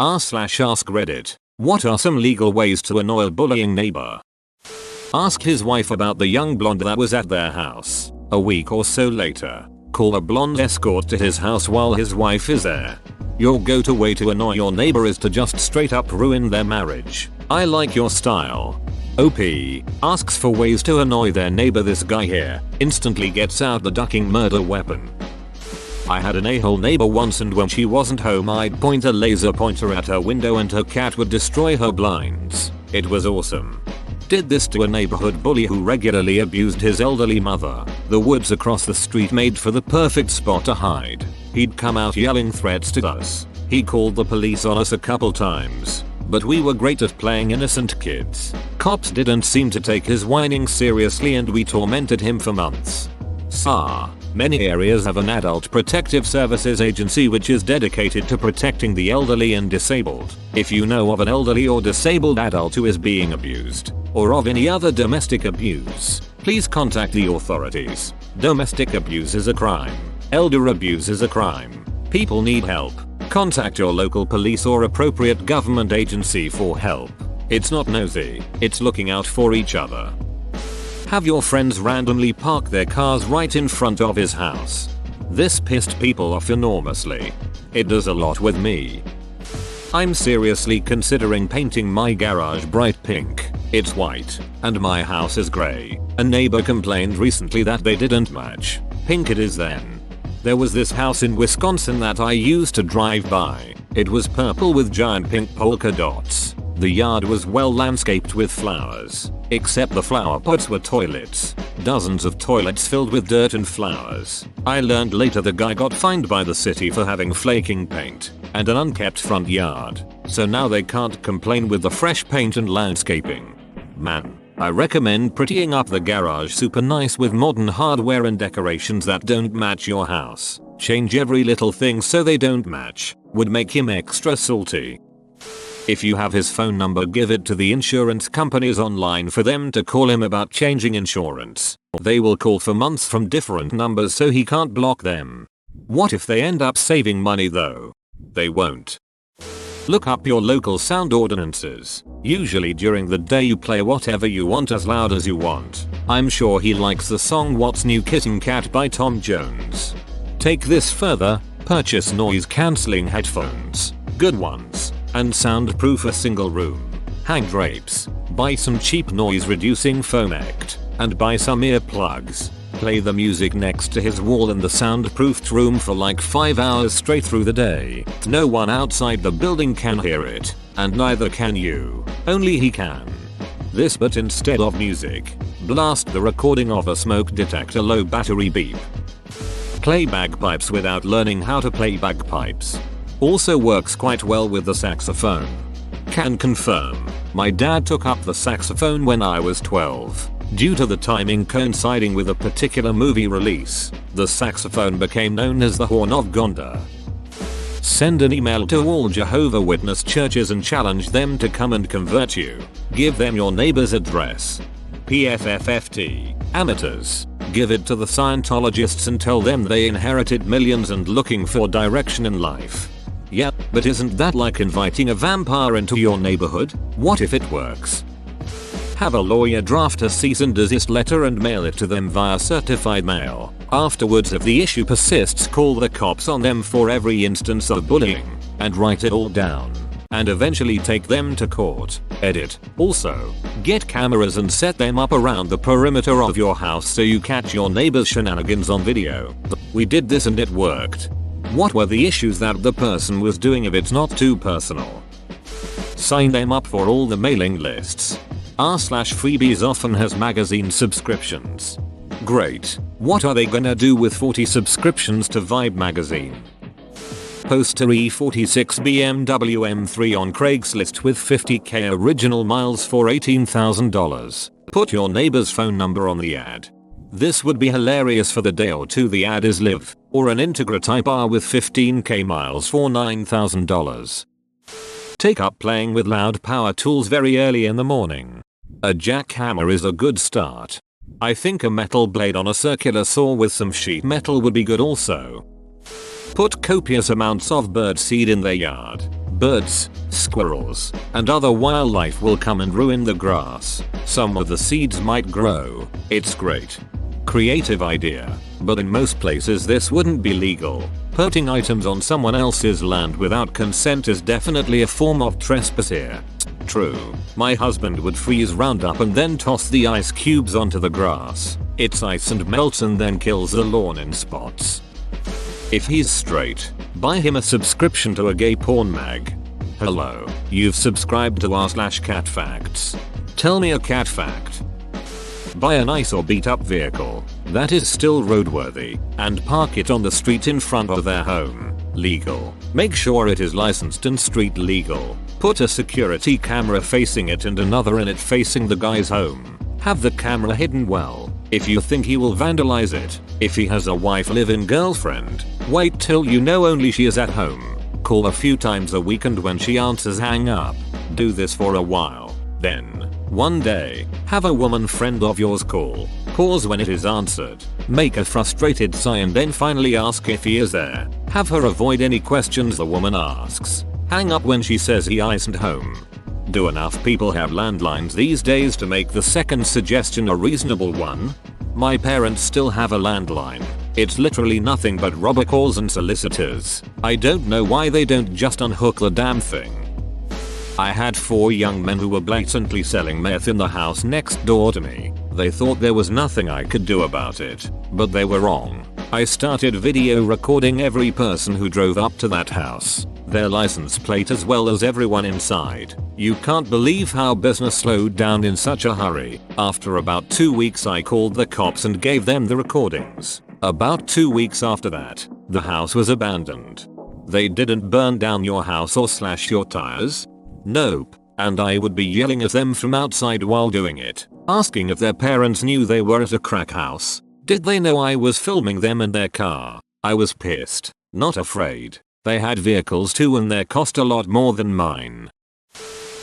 r/ask Reddit. What are some legal ways to annoy a bullying neighbor? Ask his wife about the young blonde that was at their house. A week or so later, call a blonde escort to his house while his wife is there. Your go-to way to annoy your neighbor is to just straight up ruin their marriage. I like your style. OP asks for ways to annoy their neighbor. This guy here instantly gets out the ducking murder weapon. I had an a-hole neighbor once, and when she wasn't home I'd point a laser pointer at her window and her cat would destroy her blinds. It was awesome. Did this to a neighborhood bully who regularly abused his elderly mother. The woods across the street made for the perfect spot to hide. He'd come out yelling threats to us. He called the police on us a couple times, but we were great at playing innocent kids. Cops didn't seem to take his whining seriously and we tormented him for months. Many areas have an adult protective services agency which is dedicated to protecting the elderly and disabled. If you know of an elderly or disabled adult who is being abused, or of any other domestic abuse, please contact the authorities. Domestic abuse is a crime. Elder abuse is a crime. People need help. Contact your local police or appropriate government agency for help. It's not nosy, it's looking out for each other. Have your friends randomly park their cars right in front of his house. This pissed people off enormously. It does a lot with me. I'm seriously considering painting my garage bright pink. It's white, and my house is grey. A neighbor complained recently that they didn't match. Pink it is then. There was this house in Wisconsin that I used to drive by. It was purple with giant pink polka dots. The yard was well landscaped with flowers, except the flower pots were toilets. Dozens of toilets filled with dirt and flowers. I learned later the guy got fined by the city for having flaking paint and an unkept front yard. So now they can't complain with the fresh paint and landscaping. Man, I recommend prettying up the garage super nice with modern hardware and decorations that don't match your house. Change every little thing so they don't match. Would make him extra salty. If you have his phone number, give it to the insurance companies online for them to call him about changing insurance. They will call for months from different numbers so he can't block them. What if they end up saving money though? They won't. Look up your local sound ordinances. Usually during the day you play whatever you want as loud as you want. I'm sure he likes the song What's New Kitten Kat by Tom Jones. Take this further, purchase noise cancelling headphones. Good ones. And soundproof a single room. Hang drapes. Buy some cheap noise reducing foam act. And buy some earplugs. Play the music next to his wall in the soundproofed room for like 5 hours straight through the day. No one outside the building can hear it. And neither can you. Only he can. This, but instead of music, blast the recording of a smoke detector low battery beep. Play bagpipes without learning how to play bagpipes. Also works quite well with the saxophone. Can confirm. My dad took up the saxophone when I was 12. Due to the timing coinciding with a particular movie release, the saxophone became known as the Horn of Gondar. Send an email to all Jehovah's Witness churches and challenge them to come and convert you. Give them your neighbor's address. PFFFT. Amateurs. Give it to the Scientologists and tell them they inherited millions and looking for direction in life. Yeah, but isn't that like inviting a vampire into your neighborhood? What if it works? Have a lawyer draft a cease and desist letter and mail it to them via certified mail. Afterwards, if the issue persists, call the cops on them for every instance of bullying and write it all down. And eventually take them to court. Edit. Also, get cameras and set them up around the perimeter of your house so you catch your neighbor's shenanigans on video. We did this and it worked. What were the issues that the person was doing if it's not too personal? Sign them up for all the mailing lists. r/freebies often has magazine subscriptions. Great. What are they gonna do with 40 subscriptions to Vibe magazine? Post a E46 BMW M3 on Craigslist with 50k original miles for $18,000. Put your neighbor's phone number on the ad. This would be hilarious for the day or two the ad is live, or an Integra Type R with 15k miles for $9,000. Take up playing with loud power tools very early in the morning. A jackhammer is a good start. I think a metal blade on a circular saw with some sheet metal would be good also. Put copious amounts of birdseed in their yard. Birds, squirrels, and other wildlife will come and ruin the grass. Some of the seeds might grow. It's great. Creative idea. But in most places this wouldn't be legal. Putting items on someone else's land without consent is definitely a form of trespass here. True. My husband would freeze Roundup and then toss the ice cubes onto the grass. It's ice and melts and then kills the lawn in spots. If he's straight, buy him a subscription to a gay porn mag. Hello, you've subscribed to r/cat facts. Tell me a cat fact. Buy a nice or beat up vehicle that is still roadworthy and park it on the street in front of their home. Legal. Make sure it is licensed and street legal. Put a security camera facing it and another in it facing the guy's home. Have the camera hidden well. If you think he will vandalize it, if he has a wife live-in girlfriend, wait till you know only she is at home. Call a few times a week and when she answers hang up. Do this for a while. Then, one day, have a woman friend of yours call. Pause when it is answered. Make a frustrated sigh and then finally ask if he is there. Have her avoid any questions the woman asks. Hang up when she says he isn't home. Do enough people have landlines these days to make the second suggestion a reasonable one? My parents still have a landline. It's literally nothing but robocalls and solicitors. I don't know why they don't just unhook the damn thing. I had 4 young men who were blatantly selling meth in the house next door to me. They thought there was nothing I could do about it, but they were wrong. I started video recording every person who drove up to that house, their license plate as well as everyone inside. You can't believe how business slowed down in such a hurry. After about 2 weeks I called the cops and gave them the recordings. About 2 weeks after that, the house was abandoned. They didn't burn down your house or slash your tires? Nope. And I would be yelling at them from outside while doing it, asking if their parents knew they were at a crack house. Did they know I was filming them in their car? I was pissed, not afraid. They had vehicles too and they cost a lot more than mine.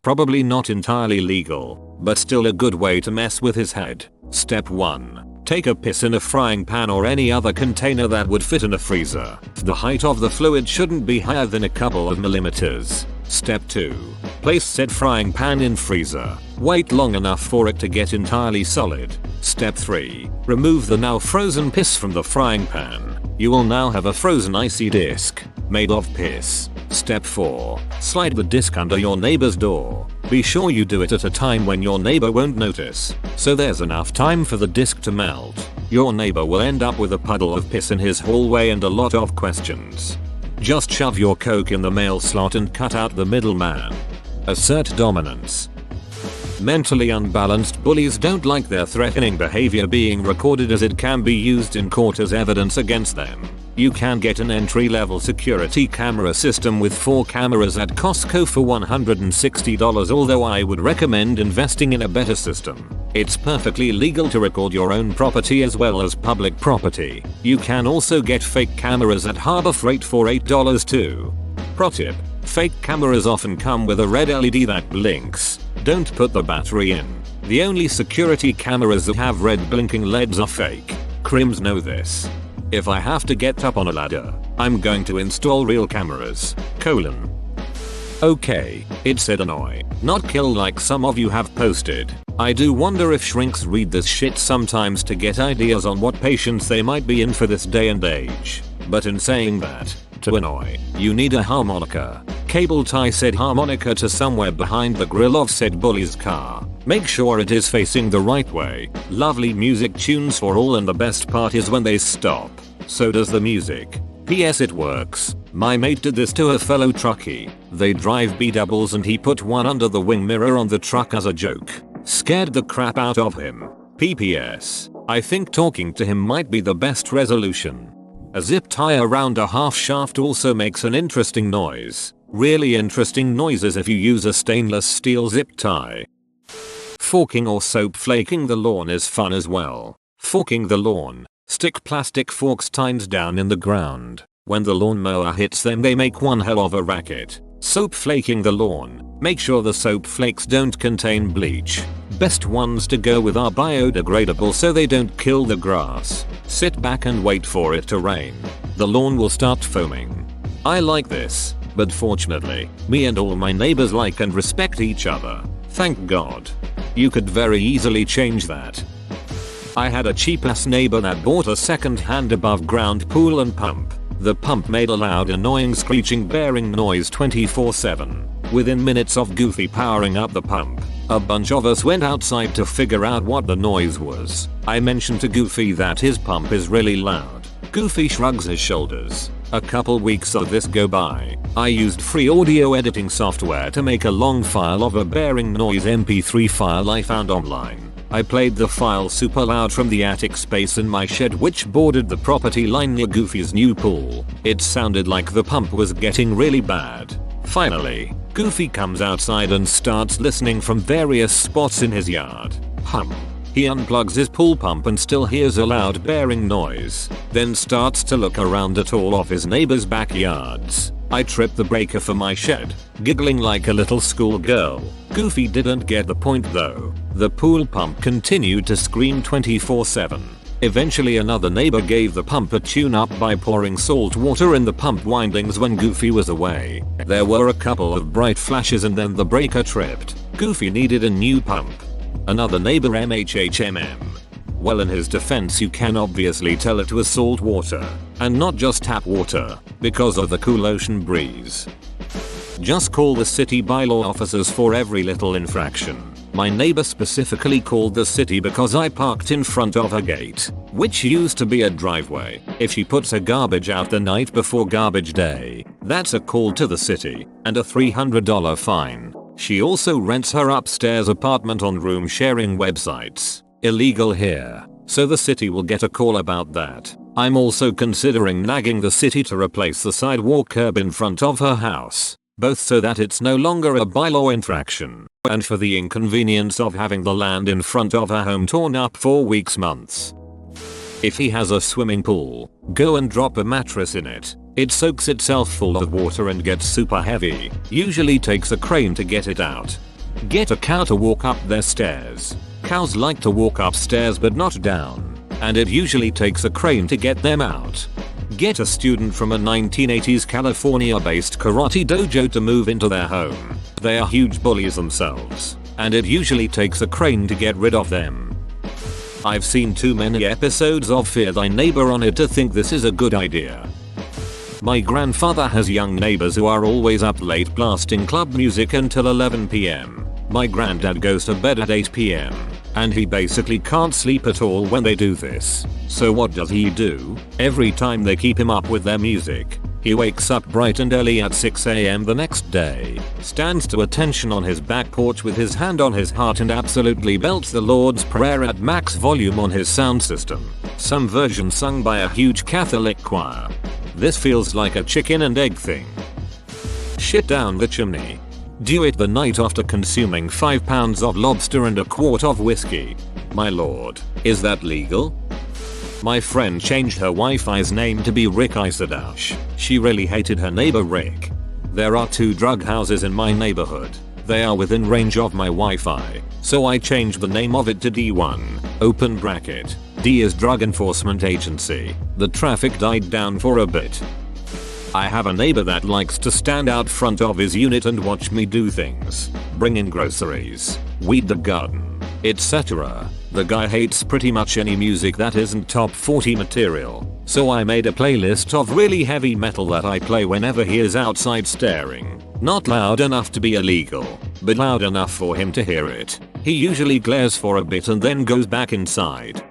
Probably not entirely legal, but still a good way to mess with his head. Step 1. Take a piss in a frying pan or any other container that would fit in a freezer. The height of the fluid shouldn't be higher than a couple of millimeters. Step 2. Place said frying pan in freezer. Wait long enough for it to get entirely solid. Step 3. Remove the now frozen piss from the frying pan. You will now have a frozen icy disc made of piss. Step 4. Slide the disc under your neighbor's door. Be sure you do it at a time when your neighbor won't notice, so there's enough time for the disc to melt. Your neighbor will end up with a puddle of piss in his hallway and a lot of questions. Just shove your coke in the mail slot and cut out the middleman. Assert dominance. Mentally unbalanced bullies don't like their threatening behavior being recorded as it can be used in court as evidence against them. You can get an entry-level security camera system with 4 cameras at Costco for $160, although I would recommend investing in a better system. It's perfectly legal to record your own property as well as public property. You can also get fake cameras at Harbor Freight for $8 too. Pro tip: fake cameras often come with a red LED that blinks. Don't put the battery in. The only security cameras that have red blinking LEDs are fake. Crims know this. If I have to get up on a ladder, I'm going to install real cameras. : Okay, it said annoy, not kill like some of you have posted. I do wonder if shrinks read this shit sometimes to get ideas on what patients they might be in for this day and age. But in saying that, to annoy, you need a harmonica. Cable tie said harmonica to somewhere behind the grill of said bully's car. Make sure it is facing the right way. Lovely music tunes for all, and the best part is when they stop. So does the music. PS it works. My mate did this to a fellow truckie. They drive B-doubles and he put one under the wing mirror on the truck as a joke. Scared the crap out of him. PPS. I think talking to him might be the best resolution. A zip tie around a half shaft also makes an interesting noise. Really interesting noises if you use a stainless steel zip tie. Forking or soap flaking the lawn is fun as well. Forking the lawn. Stick plastic forks tines down in the ground. When the lawnmower hits them they make one hell of a racket. Soap flaking the lawn. Make sure the soap flakes don't contain bleach. Best ones to go with are biodegradable so they don't kill the grass. Sit back and wait for it to rain. The lawn will start foaming. I like this. But fortunately, me and all my neighbors like and respect each other. Thank God. You could very easily change that. I had a cheap ass neighbor that bought a second-hand above ground pool and pump. The pump made a loud annoying screeching bearing noise 24/7. Within minutes of Goofy powering up the pump, a bunch of us went outside to figure out what the noise was. I mentioned to Goofy that his pump is really loud. Goofy shrugs his shoulders. A couple weeks of this go by. I used free audio editing software to make a long file of a bearing noise MP3 file I found online. I played the file super loud from the attic space in my shed which bordered the property line near Goofy's new pool. It sounded like the pump was getting really bad. Finally, Goofy comes outside and starts listening from various spots in his yard. He unplugs his pool pump and still hears a loud bearing noise, then starts to look around at all of his neighbors' backyards. I tripped the breaker for my shed, giggling like a little schoolgirl. Goofy didn't get the point though. The pool pump continued to scream 24/7. Eventually another neighbor gave the pump a tune-up by pouring salt water in the pump windings when Goofy was away. There were a couple of bright flashes and then the breaker tripped. Goofy needed a new pump. Another neighbor MHHMM. Well, in his defense, you can obviously tell it was salt water, and not just tap water, because of the cool ocean breeze. Just call the city bylaw officers for every little infraction. My neighbor specifically called the city because I parked in front of her gate, which used to be a driveway. If she puts her garbage out the night before garbage day, that's a call to the city, and a $300 fine. She also rents her upstairs apartment on room sharing websites. Illegal here, so the city will get a call about that. I'm also considering nagging the city to replace the sidewalk curb in front of her house, both so that it's no longer a bylaw infraction, and for the inconvenience of having the land in front of her home torn up for weeks, months. If he has a swimming pool, go and drop a mattress in it. It soaks itself full of water and gets super heavy. Usually takes a crane to get it out. Get a cow to walk up their stairs. Cows like to walk upstairs but not down, and it usually takes a crane to get them out. Get a student from a 1980s California-based karate dojo to move into their home. They are huge bullies themselves, and it usually takes a crane to get rid of them. I've seen too many episodes of Fear Thy Neighbor on it to think this is a good idea. My grandfather has young neighbors who are always up late blasting club music until 11 PM. My granddad goes to bed at 8 PM, and he basically can't sleep at all when they do this. So what does he do? Every time they keep him up with their music, he wakes up bright and early at 6 AM the next day, stands to attention on his back porch with his hand on his heart and absolutely belts the Lord's Prayer at max volume on his sound system, some version sung by a huge Catholic choir. This feels like a chicken and egg thing. Shit down the chimney. Do it the night after consuming 5 pounds of lobster and a quart of whiskey. My lord, is that legal? My friend changed her Wi-Fi's name to be Rick Isadash. She really hated her neighbor Rick. There are 2 drug houses in my neighborhood. They are within range of my Wi-Fi, so I changed the name of it to D1, open bracket. D is Drug Enforcement Agency. The traffic died down for a bit. I have a neighbor that likes to stand out front of his unit and watch me do things. Bring in groceries, weed the garden, etc. The guy hates pretty much any music that isn't top 40 material, so I made a playlist of really heavy metal that I play whenever he is outside staring. Not loud enough to be illegal, but loud enough for him to hear it. He usually glares for a bit and then goes back inside.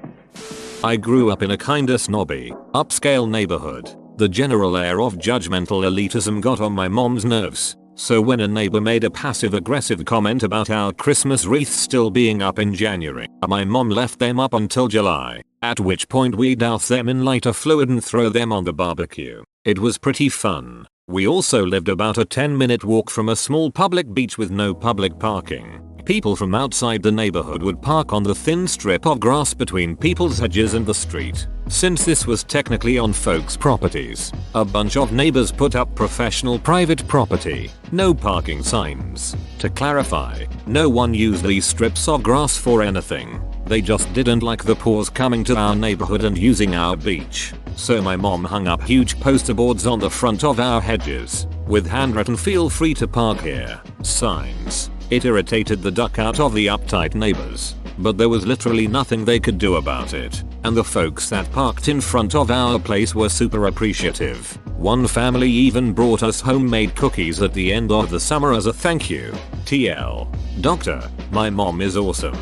I grew up in a kinda snobby, upscale neighborhood. The general air of judgmental elitism got on my mom's nerves, so when a neighbor made a passive-aggressive comment about our Christmas wreaths still being up in January, my mom left them up until July, at which point we'd douse them in lighter fluid and throw them on the barbecue. It was pretty fun. We also lived about a 10-minute walk from a small public beach with no public parking. People from outside the neighborhood would park on the thin strip of grass between people's hedges and the street. Since this was technically on folks' properties, a bunch of neighbors put up professional private property, no parking signs. To clarify, no one used these strips of grass for anything. They just didn't like the poors coming to our neighborhood and using our beach. So my mom hung up huge poster boards on the front of our hedges. with handwritten "Feel free to park here" signs. It irritated the duck out of the uptight neighbors, but there was literally nothing they could do about it, and the folks that parked in front of our place were super appreciative. One family even brought us homemade cookies at the end of the summer as a thank you. TL. Doctor, my mom is awesome.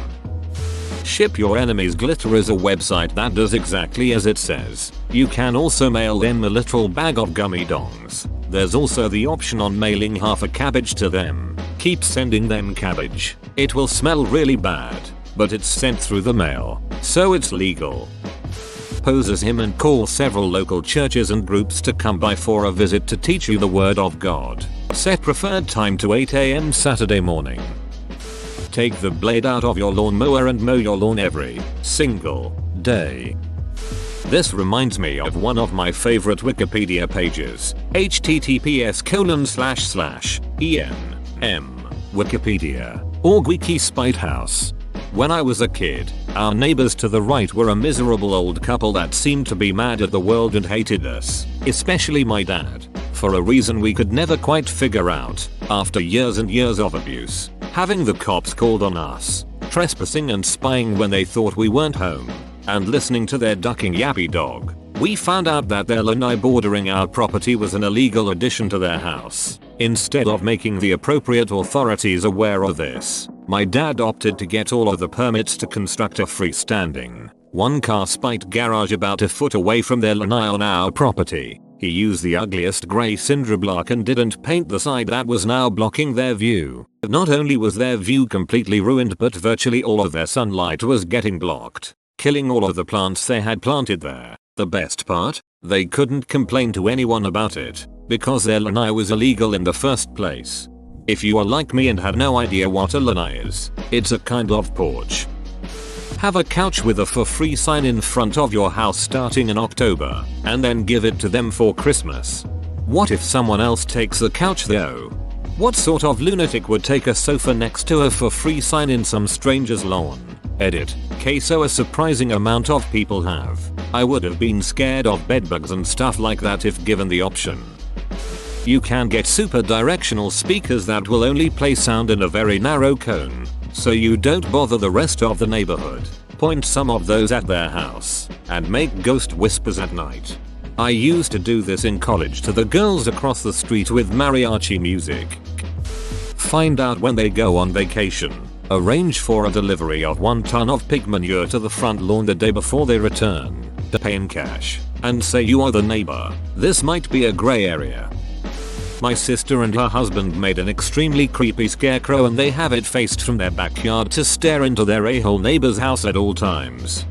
Ship Your Enemies Glitter is a website that does exactly as it says. You can also mail them a literal bag of gummy dongs. There's also the option on mailing half a cabbage to them. Keep sending them cabbage. It will smell really bad, but it's sent through the mail, so it's legal. Pose as him and call several local churches and groups to come by for a visit to teach you the word of God. Set preferred time to 8 AM Saturday morning. Take the blade out of your lawnmower and mow your lawn every single day. This reminds me of one of my favorite Wikipedia pages, https://enm.wikipedia.org wiki spite house. When I was a kid, our neighbors to the right were a miserable old couple that seemed to be mad at the world and hated us, especially my dad, for a reason we could never quite figure out. After years and years of abuse, having the cops called on us, trespassing and spying when they thought we weren't home, and listening to their ducking yappy dog, we found out that their lanai bordering our property was an illegal addition to their house. Instead of making the appropriate authorities aware of this, my dad opted to get all of the permits to construct a freestanding, one-car spite garage about a foot away from their lanai on our property. He used the ugliest grey cinder block and didn't paint the side that was now blocking their view. Not only was their view completely ruined, but virtually all of their sunlight was getting blocked, killing all of the plants they had planted there. The best part? They couldn't complain to anyone about it, because their lanai was illegal in the first place. If you are like me and have no idea what a lanai is, it's a kind of porch. Have a couch with a for free sign in front of your house starting in October, and then give it to them for Christmas. What if someone else takes the couch though? What sort of lunatic would take a sofa next to a for free sign in some stranger's lawn? Edit. So a surprising amount of people have. I would have been scared of bedbugs and stuff like that if given the option. You can get super directional speakers that will only play sound in a very narrow cone, so you don't bother the rest of the neighborhood. Point some of those at their house and make ghost whispers at night. I used to do this in college to the girls across the street with mariachi music. Find out when they go on vacation. Arrange for a delivery of 1 ton of pig manure to the front lawn the day before they return. Pay in cash and say you are the neighbor. This might be a gray area. My sister and her husband made an extremely creepy scarecrow and they have it faced from their backyard to stare into their a-hole neighbor's house at all times.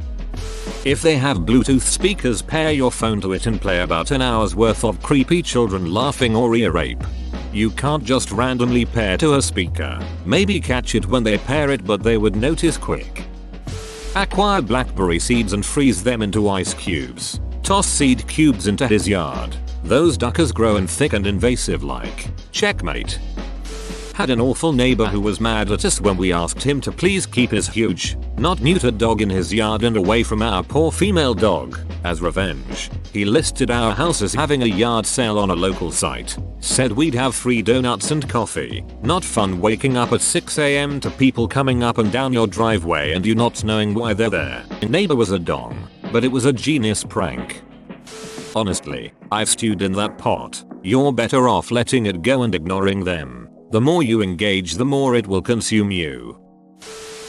If they have Bluetooth speakers, pair your phone to it and play about an hour's worth of creepy children laughing or ear rape. You can't just randomly pair to a speaker. Maybe catch it when they pair it, but they would notice quick. Acquire blackberry seeds and freeze them into ice cubes. Toss seed cubes into his yard. Those duckers grow in thick and invasive like. Checkmate. Had an awful neighbor who was mad at us when we asked him to please keep his huge, not neutered dog in his yard and away from our poor female dog. As revenge, he listed our house as having a yard sale on a local site. Said we'd have free donuts and coffee. Not fun waking up at 6 AM to people coming up and down your driveway and you not knowing why they're there. Neighbor was a dong, but it was a genius prank. Honestly, I've stewed in that pot. You're better off letting it go and ignoring them. The more you engage, the more it will consume you.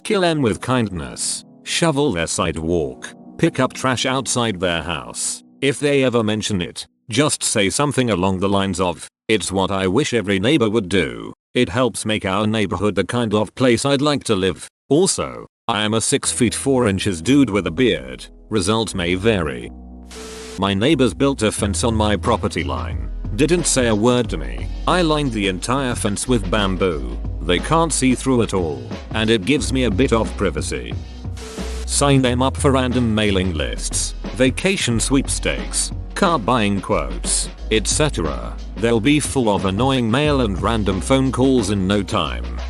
Kill them with kindness. Shovel their sidewalk. Pick up trash outside their house. If they ever mention it, just say something along the lines of, "It's what I wish every neighbor would do." It helps make our neighborhood the kind of place I'd like to live. Also, I am a 6 feet 4 inches dude with a beard. Results may vary. My neighbors built a fence on my property line. Didn't say a word to me. I lined the entire fence with bamboo. They can't see through at all, and it gives me a bit of privacy. Sign them up for random mailing lists, vacation sweepstakes, car buying quotes, etc. They'll be full of annoying mail and random phone calls in no time.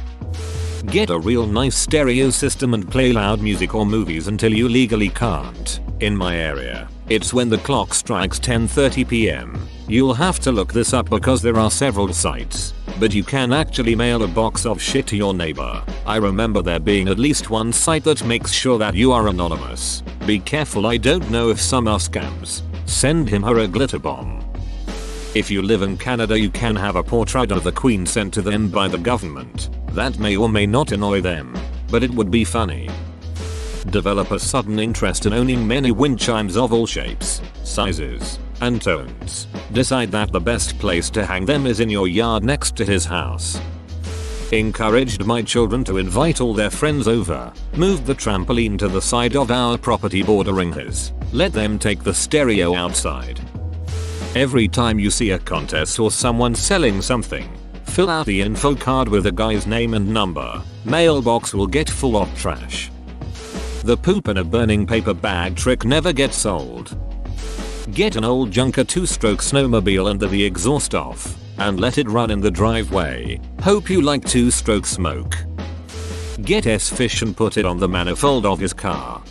Get a real nice stereo system and play loud music or movies until you legally can't. In my area, it's when the clock strikes 10:30 PM. You'll have to look this up because there are several sites, but you can actually mail a box of shit to your neighbor. I remember there being at least one site that makes sure that you are anonymous. Be careful, I don't know if some are scams. Send him her a glitter bomb. If you live in Canada, you can have a portrait of the Queen sent to them by the government. That may or may not annoy them, but it would be funny. Develop a sudden interest in owning many wind chimes of all shapes, sizes, and tones. Decide that the best place to hang them is in your yard next to his house. Encouraged my children to invite all their friends over. Moved the trampoline to the side of our property bordering his. Let them take the stereo outside. Every time you see a contest or someone selling something, fill out the info card with a guy's name and number. Mailbox will get full of trash. The poop in a burning paper bag trick never gets old. Get an old junker 2-stroke snowmobile under the exhaust off and let it run in the driveway. Hope you like 2-stroke smoke. Get S-fish and put it on the manifold of his car.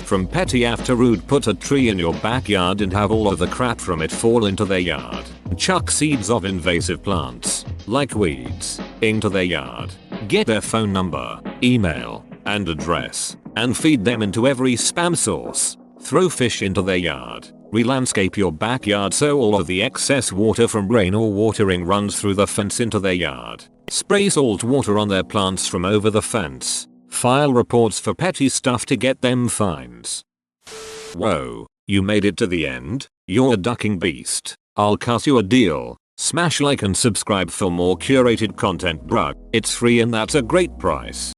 From petty after rude, put a tree in your backyard and have all of the crap from it fall into their yard. Chuck seeds of invasive plants, like weeds, into their yard. Get their phone number, email, and address, and feed them into every spam source. Throw fish into their yard. Re-landscape your backyard so all of the excess water from rain or watering runs through the fence into their yard. Spray salt water on their plants from over the fence. File reports for petty stuff to get them fines. Whoa, you made it to the end? You're a ducking beast. I'll cut you a deal. Smash like and subscribe for more curated content, bruh. It's free and that's a great price.